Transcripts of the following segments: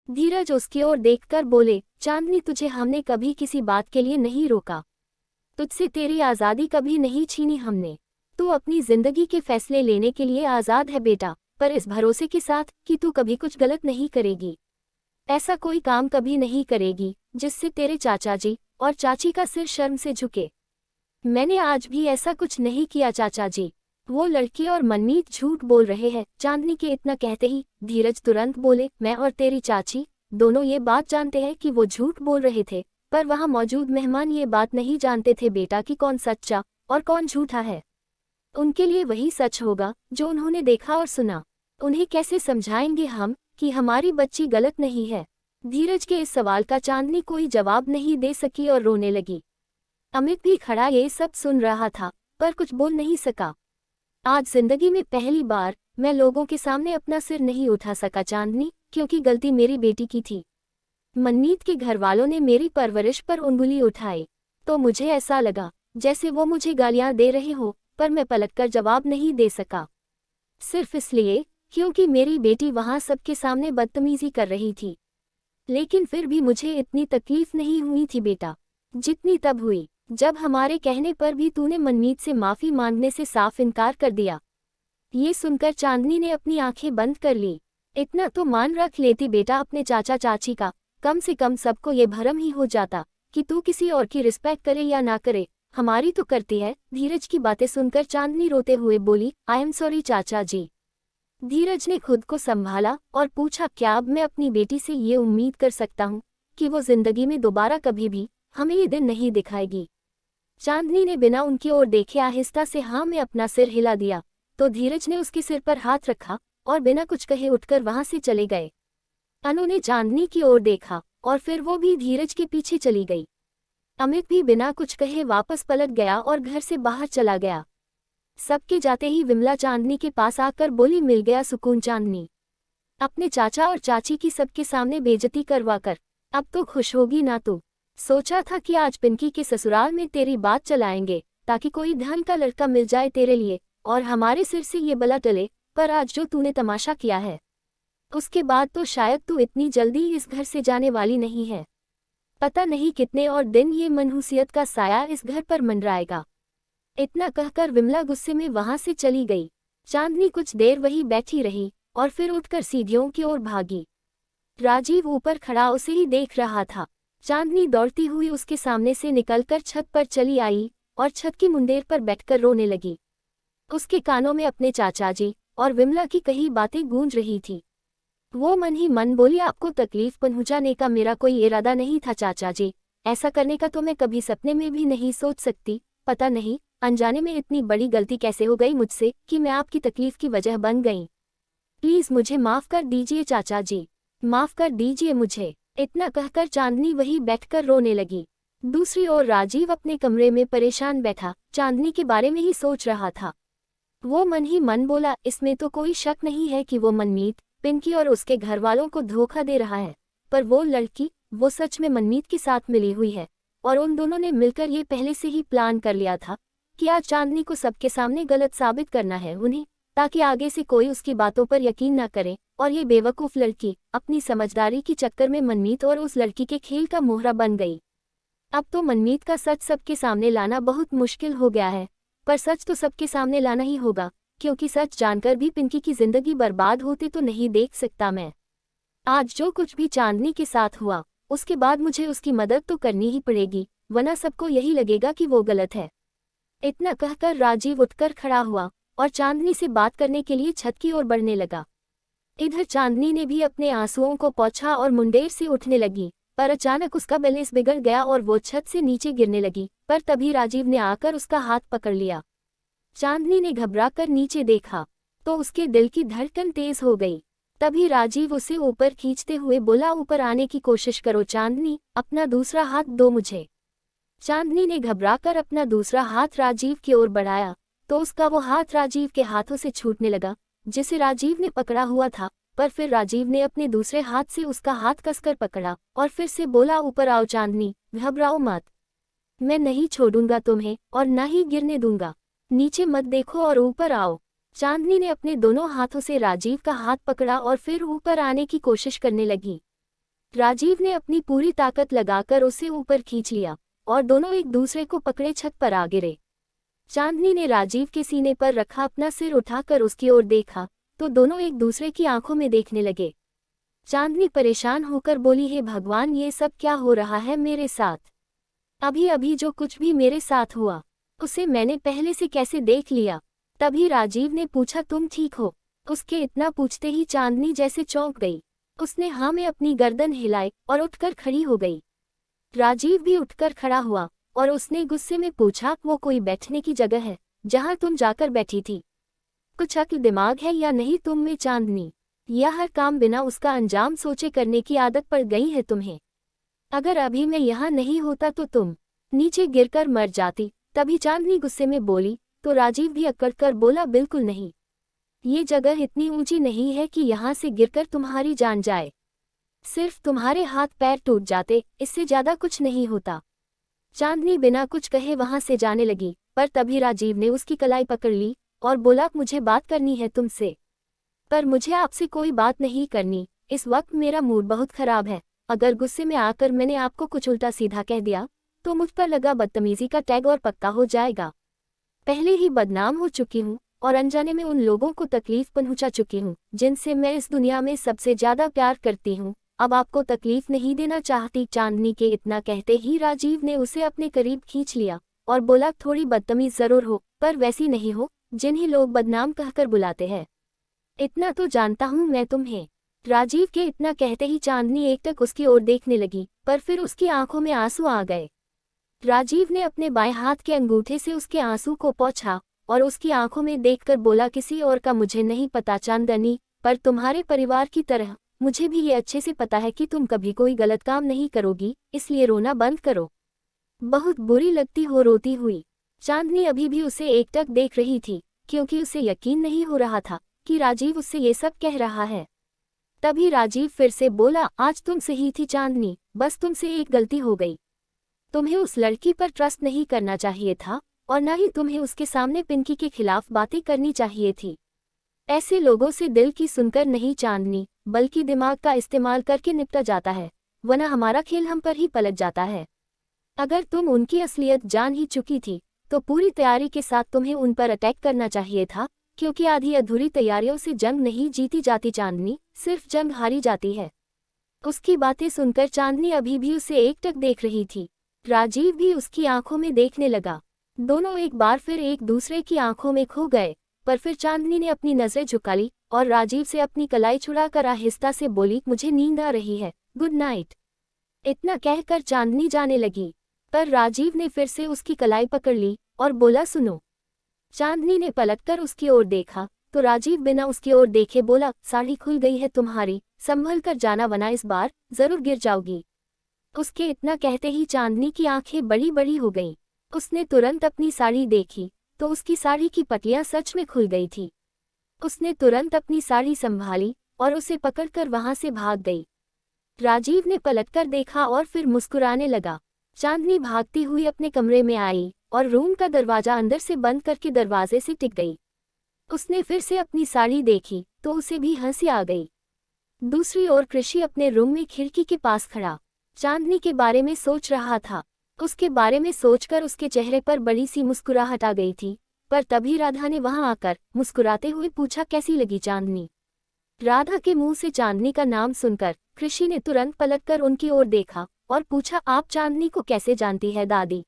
धीरज उसकी ओर देखकर बोले, चांदनी तुझे हमने कभी किसी बात के लिए नहीं रोका, तुझसे तेरी आज़ादी कभी नहीं छीनी हमने। तू अपनी जिंदगी के फैसले लेने के लिए आज़ाद है बेटा, पर इस भरोसे के साथ कि तू कभी कुछ गलत नहीं करेगी। ऐसा कोई काम कभी नहीं करेगी जिससे तेरे चाचा जी और चाची का सिर शर्म से झुके। मैंने आज भी ऐसा कुछ नहीं किया चाचा जी। वो लड़की और मनमीत झूठ बोल रहे हैं। चांदनी के इतना कहते ही धीरज तुरंत बोले, मैं और तेरी चाची दोनों ये बात जानते हैं कि वो झूठ बोल रहे थे, पर वहां मौजूद मेहमान ये बात नहीं जानते थे बेटा कि कौन सच्चा और कौन झूठा है। उनके लिए वही सच होगा जो उन्होंने देखा और सुना। उन्हें कैसे समझाएंगे हम कि हमारी बच्ची गलत नहीं है। धीरज के इस सवाल का चांदनी कोई जवाब नहीं दे सकी और रोने लगी। अमित भी खड़ा ये सब सुन रहा था, पर कुछ बोल नहीं सका। आज जिंदगी में पहली बार मैं लोगों के सामने अपना सिर नहीं उठा सका चांदनी, क्योंकि गलती मेरी बेटी की थी। मनमीत के घर वालों ने मेरी परवरिश पर उंगली उठाई तो मुझे ऐसा लगा जैसे वो मुझे गालियां दे रहे हो, पर मैं पलटकर जवाब नहीं दे सका। सिर्फ इसलिए क्योंकि मेरी बेटी वहां सबके सामने बदतमीजी कर रही थी। लेकिन फिर भी मुझे इतनी तकलीफ नहीं हुई थी बेटा, जितनी तब हुई जब हमारे कहने पर भी तूने मनमीत से माफी मांगने से साफ इनकार कर दिया। ये सुनकर चांदनी ने अपनी आंखें बंद कर ली। इतना तो मान रख लेती बेटा अपने चाचा चाची का, कम से कम सबको ये भरम ही हो जाता कि तू किसी और की रिस्पेक्ट करे या ना करे, हमारी तो करती है। धीरज की बातें सुनकर चांदनी रोते हुए बोली, आई एम सॉरी चाचा जी। धीरज ने खुद को संभाला और पूछा, क्या अब मैं अपनी बेटी से ये उम्मीद कर सकता हूँ कि वो जिंदगी में दोबारा कभी भी हमें ये दिन नहीं दिखाएगी। चांदनी ने बिना उनकी ओर देखे आहिस्ता से हाँ में अपना सिर हिला दिया, तो धीरज ने उसके सिर पर हाथ रखा और बिना कुछ कहे उठकर वहां से चले गए। अनु ने चांदनी की ओर देखा और फिर वो भी धीरज के पीछे चली गई। अमित भी बिना कुछ कहे वापस पलट गया और घर से बाहर चला गया। सबके जाते ही विमला चांदनी के पास आकर बोली, मिल गया सुकून चांदनी, अपने चाचा और चाची की सबके सामने बेइज्जती करवाकर अब तो खुश होगी ना तू। सोचा था कि आज पिंकी के ससुराल में तेरी बात चलाएंगे ताकि कोई धन का लड़का मिल जाए तेरे लिए और हमारे सिर से ये बला टले, पर आज जो तूने तमाशा किया है उसके बाद तो शायद तू इतनी जल्दी इस घर से जाने वाली नहीं है। पता नहीं कितने और दिन ये मनहूसियत का साया इस घर पर मंडराएगा। इतना कहकर विमला गुस्से में वहां से चली गई। चांदनी कुछ देर वही बैठी रही और फिर उठकर सीढ़ियों की ओर भागी। राजीव ऊपर खड़ा उसे ही देख रहा था। चांदनी दौड़ती हुई उसके सामने से निकलकर छत पर चली आई और छत की मुंडेर पर बैठकर रोने लगी। उसके कानों में अपने चाचा जी और विमला की कही बातें गूंज रही थी। वो मन ही मन बोली, आपको तकलीफ पहुंचाने का मेरा कोई इरादा नहीं था चाचा जी, ऐसा करने का तो मैं कभी सपने में भी नहीं सोच सकती। पता नहीं अनजाने में इतनी बड़ी गलती कैसे हो गई मुझसे कि मैं आपकी तकलीफ की वजह बन गई। प्लीज मुझे माफ कर दीजिए चाचा जी, माफ कर दीजिए मुझे। इतना कहकर चांदनी वहीं बैठकर रोने लगी। दूसरी ओर राजीव अपने कमरे में परेशान बैठा चांदनी के बारे में ही सोच रहा था। वो मन ही मन बोला, इसमें तो कोई शक नहीं है कि वो मनमीत पिंकी और उसके घर वालों को धोखा दे रहा है, पर वो लड़की वो सच में मनमीत के साथ मिली हुई है और उन दोनों ने मिलकर ये पहले से ही प्लान कर लिया था कि आज चांदनी को सबके सामने गलत साबित करना है उन्हें, ताकि आगे से कोई उसकी बातों पर यकीन न करे और ये बेवकूफ़ लड़की अपनी समझदारी के चक्कर में मनमीत और उस लड़की के खेल का मोहरा बन गई। अब तो मनमीत का सच सबके सामने लाना बहुत मुश्किल हो गया है, पर सच तो सबके सामने लाना ही होगा, क्योंकि सच जानकर भी पिंकी की जिंदगी बर्बाद होती तो नहीं देख सकता मैं। आज जो कुछ भी चांदनी के साथ हुआ उसके बाद मुझे उसकी मदद तो करनी ही पड़ेगी, वरना सबको यही लगेगा कि वो गलत है। इतना कहकर राजीव उठकर खड़ा हुआ और चांदनी से बात करने के लिए छत की ओर बढ़ने लगा। इधर चांदनी ने भी अपने आंसुओं को पोंछा और मुंडेर से उठने लगी, पर अचानक उसका बैलेंस बिगड़ गया और वो छत से नीचे गिरने लगी। पर तभी राजीव ने आकर उसका हाथ पकड़ लिया। चांदनी ने घबराकर नीचे देखा तो उसके दिल की धड़कन तेज हो गई। तभी राजीव उसे ऊपर खींचते हुए बोला, ऊपर आने की कोशिश करो चांदनी, अपना दूसरा हाथ दो मुझे। चांदनी ने घबराकर अपना दूसरा हाथ राजीव की ओर बढ़ाया तो उसका वो हाथ राजीव के हाथों से छूटने लगा जिसे राजीव ने पकड़ा हुआ था, पर फिर राजीव ने अपने दूसरे हाथ से उसका हाथ कसकर पकड़ा और फिर से बोला, ऊपर आओ चांदनी, घबराओ मत, मैं नहीं छोड़ूंगा तुम्हें और ना ही गिरने दूंगा, नीचे मत देखो और ऊपर आओ। चांदनी ने अपने दोनों हाथों से राजीव का हाथ पकड़ा और फिर ऊपर आने की कोशिश करने लगी। राजीव ने अपनी पूरी ताकत लगाकर उसे ऊपर खींच लिया और दोनों एक दूसरे को पकड़े छत पर आ गिरे। चांदनी ने राजीव के सीने पर रखा अपना सिर उठाकर उसकी ओर देखा तो दोनों एक दूसरे की आंखों में देखने लगे। चांदनी परेशान होकर बोली, हे भगवान, ये सब क्या हो रहा है मेरे साथ? अभी अभी जो कुछ भी मेरे साथ हुआ उसे मैंने पहले से कैसे देख लिया? तभी राजीव ने पूछा, तुम ठीक हो? उसके इतना पूछते ही चांदनी जैसे चौंक गई। उसने हाँ में अपनी गर्दन हिलाई और उठकर खड़ी हो गई। राजीव भी उठकर खड़ा हुआ और उसने गुस्से में पूछा, वो कोई बैठने की जगह है जहां तुम जाकर बैठी थी? कुछ अक्ल दिमाग है या नहीं तुम में चांदनी? यह हर काम बिना उसका अंजाम सोचे करने की आदत पड़ गई है तुम्हें। अगर अभी मैं यहाँ नहीं होता तो तुम नीचे गिरकर मर जाती। तभी चांदनी गुस्से में बोली तो राजीव भी अकड़ कर बोला, बिल्कुल नहीं, ये जगह इतनी ऊंची नहीं है कि यहाँ से गिरकर तुम्हारी जान जाए। सिर्फ तुम्हारे हाथ पैर टूट जाते, इससे ज्यादा कुछ नहीं होता। चांदनी बिना कुछ कहे वहां से जाने लगी, पर तभी राजीव ने उसकी कलाई पकड़ ली और बोला, मुझे बात करनी है तुमसे, पर मुझे आपसे कोई बात नहीं करनी। इस वक्त मेरा मूड बहुत खराब है। अगर गुस्से में आकर मैंने आपको कुछ उल्टा सीधा कह दिया तो मुझ पर लगा बदतमीजी का टैग और पक्का हो जाएगा। पहले ही बदनाम हो चुकी हूँ और अनजाने में उन लोगों को तकलीफ पहुंचा चुकी हूँ जिनसे मैं इस दुनिया में सबसे ज्यादा प्यार करती हूँ। अब आपको तकलीफ नहीं देना चाहती। चांदनी के इतना कहते ही राजीव ने उसे अपने करीब खींच लिया और बोला, थोड़ी बदतमीज जरूर हो पर वैसी नहीं हो जिन्हें लोग बदनाम कहकर बुलाते हैं। इतना तो जानता हूँ मैं तुम्हें। राजीव के इतना कहते ही चांदनी एकटक उसकी ओर देखने लगी, पर फिर उसकी आंखों में आंसू आ गए। राजीव ने अपने बाएं हाथ के अंगूठे से उसके आंसू को पोंछा और उसकी आंखों में देखकर बोला, किसी और का मुझे नहीं पता चांदनी, पर तुम्हारे परिवार की तरह मुझे भी ये अच्छे से पता है कि तुम कभी कोई गलत काम नहीं करोगी, इसलिए रोना बंद करो। बहुत बुरी लगती हो रोती हुई। चांदनी अभी भी उसे एकटक देख रही थी क्योंकि उसे यकीन नहीं हो रहा था कि राजीव उससे ये सब कह रहा है। तभी राजीव फिर से बोला, आज तुम सही थी चांदनी, बस तुमसे एक गलती हो गई। तुम्हें उस लड़की पर ट्रस्ट नहीं करना चाहिए था और न ही तुम्हें उसके सामने पिंकी के खिलाफ बातें करनी चाहिए थी। ऐसे लोगों से दिल की सुनकर नहीं चांदनी, बल्कि दिमाग का इस्तेमाल करके निपटा जाता है, वरना हमारा खेल हम पर ही पलट जाता है। अगर तुम उनकी असलियत जान ही चुकी थी तो पूरी तैयारी के साथ तुम्हें उन पर अटैक करना चाहिए था, क्योंकि आधी अधूरी तैयारियों से जंग नहीं जीती जाती चांदनी, सिर्फ जंग हारी जाती है। उसकी बातें सुनकर चांदनी अभी भी उसे एकटक देख रही थी। राजीव भी उसकी आंखों में देखने लगा। दोनों एक बार फिर एक दूसरे की आंखों में खो गए, पर फिर चांदनी ने अपनी नजरें झुका ली और राजीव से अपनी कलाई छुड़ाकर आहिस्ता से बोली, मुझे नींद आ रही है, गुड नाइट। इतना कहकर चांदनी जाने लगी, पर राजीव ने फिर से उसकी कलाई पकड़ ली और बोला, सुनो। चांदनी ने पलटकर उसकी ओर देखा तो राजीव बिना उसकी ओर देखे बोला, साड़ी खुल गई है तुम्हारी, संभल कर जाना वरना इस बार जरूर गिर जाओगी। उसके इतना कहते ही चांदनी की आंखें बड़ी बड़ी हो गईं। उसने तुरंत अपनी साड़ी देखी तो उसकी साड़ी की पटियां सच में खुल गई थी। उसने तुरंत अपनी साड़ी संभाली और उसे पकड़कर वहां से भाग गई। राजीव ने पलटकर देखा और फिर मुस्कुराने लगा। चांदनी भागती हुई अपने कमरे में आई और रूम का दरवाजा अंदर से बंद करके दरवाजे से टिक गई। उसने फिर से अपनी साड़ी देखी तो उसे भी हंसी आ गई। दूसरी ओर कृषि अपने रूम में खिड़की के पास खड़ा चांदनी के बारे में सोच रहा था। उसके बारे में सोचकर उसके चेहरे पर बड़ी सी मुस्कुराहट आ गई थी, पर तभी राधा ने वहां आकर मुस्कुराते हुए पूछा, कैसी लगी चांदनी? राधा के मुंह से चांदनी का नाम सुनकर कृषि ने तुरंत पलटकर उनकी ओर देखा और पूछा, आप चांदनी को कैसे जानती है दादी?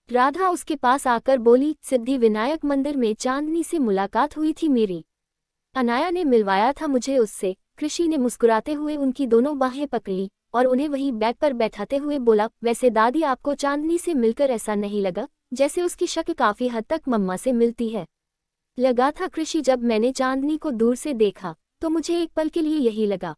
राधा उसके पास आकर बोली, सिद्धि विनायक मंदिर में चांदनी से मुलाकात हुई थी मेरी। अनाया ने मिलवाया था मुझे उससे। कृषि ने मुस्कुराते हुए उनकी दोनों बाहें पकड़ी और उन्हें वहीं बेड पर बैठाते हुए बोला, वैसे दादी आपको चांदनी से मिलकर ऐसा नहीं लगा जैसे उसकी शक्ल काफी हद तक मम्मा से मिलती है? लगा था कृषि, जब मैंने चांदनी को दूर से देखा तो मुझे एक पल के लिए यही लगा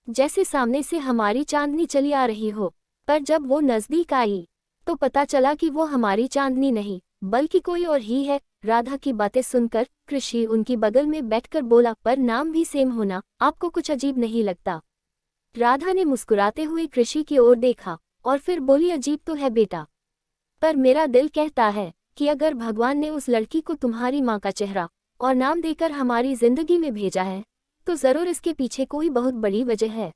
जैसे सामने से हमारी चांदनी चली आ रही हो, पर जब वो नजदीक आई तो पता चला कि वो हमारी चांदनी नहीं बल्कि कोई और ही है। राधा की बातें सुनकर कृषि उनकी बगल में बैठकर बोला, पर नाम भी सेम होना आपको कुछ अजीब नहीं लगता? राधा ने मुस्कुराते हुए कृषि की ओर देखा और फिर बोली, अजीब तो है बेटा, पर मेरा दिल कहता है कि अगर भगवान ने उस लड़की को तुम्हारी माँ का चेहरा और नाम देकर हमारी जिंदगी में भेजा है तो जरूर इसके पीछे कोई बहुत बड़ी वजह है।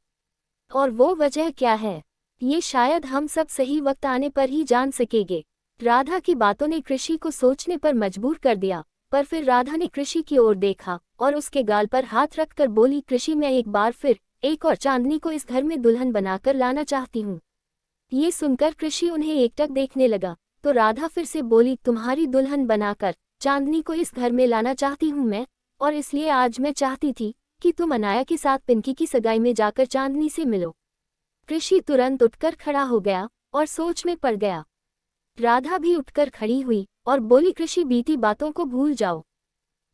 और वो वजह क्या है, ये शायद हम सब सही वक्त आने पर ही जान सकेंगे। राधा की बातों ने कृषि को सोचने पर मजबूर कर दिया, पर फिर राधा ने कृषि की ओर देखा और उसके गाल पर हाथ रखकर बोली, कृषि मैं एक बार फिर एक और चांदनी को इस घर में दुल्हन बनाकर लाना चाहती हूँ। ये सुनकर कृषि उन्हें एकटक देखने लगा, तो राधा फिर से बोली, तुम्हारी दुल्हन बनाकर चांदनी को इस घर में लाना चाहती हूँ मैं, और इसलिए आज मैं चाहती थी कि तुम अनाया के साथ पिंकी की सगाई में जाकर चांदनी से मिलो। कृषि तुरंत उठकर खड़ा हो गया और सोच में पड़ गया। राधा भी उठकर खड़ी हुई और बोली, कृषि बीती बातों को भूल जाओ।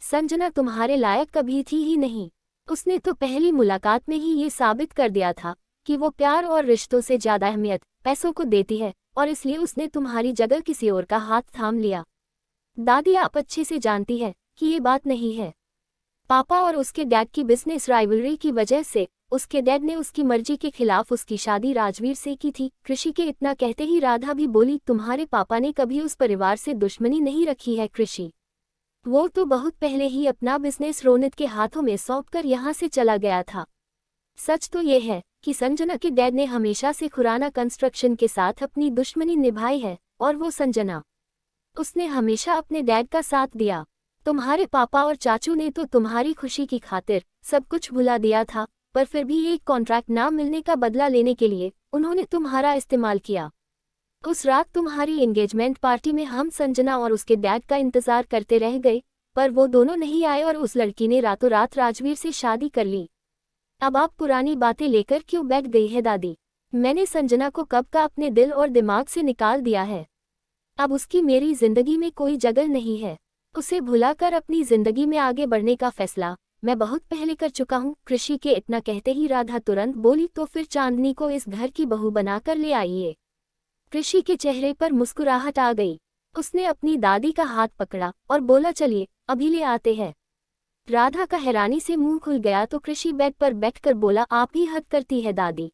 संजना तुम्हारे लायक कभी थी ही नहीं। उसने तो पहली मुलाकात में ही ये साबित कर दिया था कि वो प्यार और रिश्तों से ज्यादा अहमियत पैसों को देती है, और इसलिए उसने तुम्हारी जगह किसी और का हाथ थाम लिया। दादी आप अच्छे से जानती है कि ये बात नहीं है। पापा और उसके डैड की बिजनेस राइवलरी की वजह से उसके डैड ने उसकी मर्जी के खिलाफ उसकी शादी राजवीर से की थी। कृषि के इतना कहते ही राधा भी बोली, तुम्हारे पापा ने कभी उस परिवार से दुश्मनी नहीं रखी है कृषि। वो तो बहुत पहले ही अपना बिजनेस रोनित के हाथों में सौंपकर यहाँ से चला गया था। सच तो ये है कि संजना के डैड ने हमेशा से खुराना कंस्ट्रक्शन के साथ अपनी दुश्मनी निभाई है, और वो संजना, उसने हमेशा अपने डैड का साथ दिया। तुम्हारे पापा और चाचू ने तो तुम्हारी खुशी की खातिर सब कुछ भुला दिया था, पर फिर भी एक कॉन्ट्रैक्ट ना मिलने का बदला लेने के लिए उन्होंने तुम्हारा इस्तेमाल किया। उस रात तुम्हारी एंगेजमेंट पार्टी में हम संजना और उसके डैड का इंतजार करते रह गए, पर वो दोनों नहीं आए और उस लड़की ने रातों रात राजवीर से शादी कर ली। अब आप पुरानी बातें लेकर क्यों बैठ गई है दादी? मैंने संजना को कब का अपने दिल और दिमाग से निकाल दिया है। अब उसकी मेरी जिंदगी में कोई जगह नहीं है। उसे भुलाकर अपनी जिंदगी में आगे बढ़ने का फैसला मैं बहुत पहले कर चुका हूँ। कृषि के इतना कहते ही राधा तुरंत बोली, तो फिर चांदनी को इस घर की बहू बनाकर ले आइए। कृषि के चेहरे पर मुस्कुराहट आ गई। उसने अपनी दादी का हाथ पकड़ा और बोला, चलिए अभी ले आते हैं। राधा का हैरानी से मुंह खुल गया तो कृषि बेड पर बैठकर बोला, आप ही हद करती है दादी।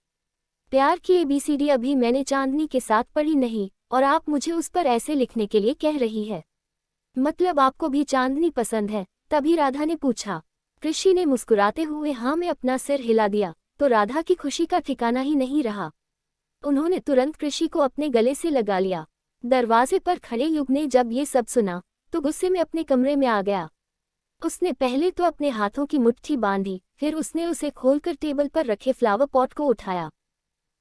प्यार की ABCD अभी मैंने चांदनी के साथ पढ़ी नहीं, और आप मुझे उस पर ऐसे लिखने के लिए कह रही है? मतलब आपको भी चांदनी पसंद है? तभी राधा ने पूछा। कृषि ने मुस्कुराते हुए हाँ में अपना सिर हिला दिया, तो राधा की खुशी का ठिकाना ही नहीं रहा। उन्होंने तुरंत कृषि को अपने गले से लगा लिया। दरवाजे पर खड़े युग ने जब ये सब सुना तो गुस्से में अपने कमरे में आ गया। उसने पहले तो अपने हाथों की मुट्ठी बांधी, फिर उसने उसे खोलकर टेबल पर रखे फ्लावर पॉट को उठाया।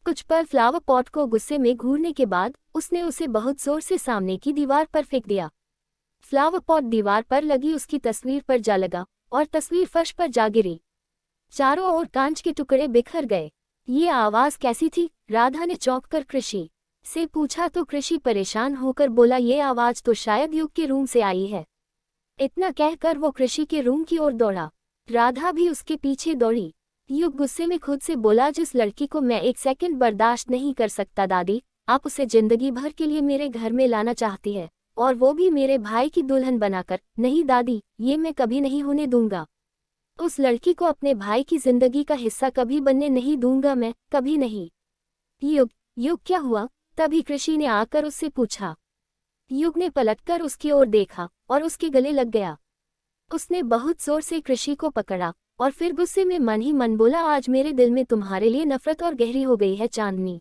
कुछ पल फ्लावर पॉट को गुस्से में घूरने के बाद उसने उसे बहुत जोर से सामने की दीवार पर फेंक दिया। फ्लावर पॉट दीवार पर लगी उसकी तस्वीर पर जा लगा और तस्वीर फर्श पर जा गिरी। चारों ओर कांच के टुकड़े बिखर गए। ये आवाज कैसी थी? राधा ने चौंक कर कृषि से पूछा तो कृषि परेशान होकर बोला, ये आवाज तो शायद युग के रूम से आई है। इतना कहकर वो कृषि के रूम की ओर दौड़ा। राधा भी उसके पीछे दौड़ी। युग गुस्से में खुद से बोला, जिस लड़की को मैं एक सेकंड बर्दाश्त नहीं कर सकता दादी, आप उसे जिंदगी भर के लिए मेरे घर में लाना चाहती है, और वो भी मेरे भाई की दुल्हन बनाकर? नहीं दादी, ये मैं कभी नहीं होने दूंगा। उस लड़की को अपने भाई की जिंदगी का हिस्सा कभी बनने नहीं दूंगा मैं, कभी नहीं। युग क्या हुआ? तभी कृषि ने आकर उससे पूछा। युग ने पलटकर उसकी ओर देखा और उसके गले लग गया। उसने बहुत जोर से कृषि को पकड़ा और फिर गुस्से में मन ही मन बोला, आज मेरे दिल में तुम्हारे लिए नफरत और गहरी हो गई है चांदनी,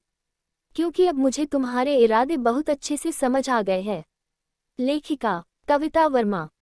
क्योंकि अब मुझे तुम्हारे इरादे बहुत अच्छे से समझ आ गए हैं। लेखिका कविता वर्मा।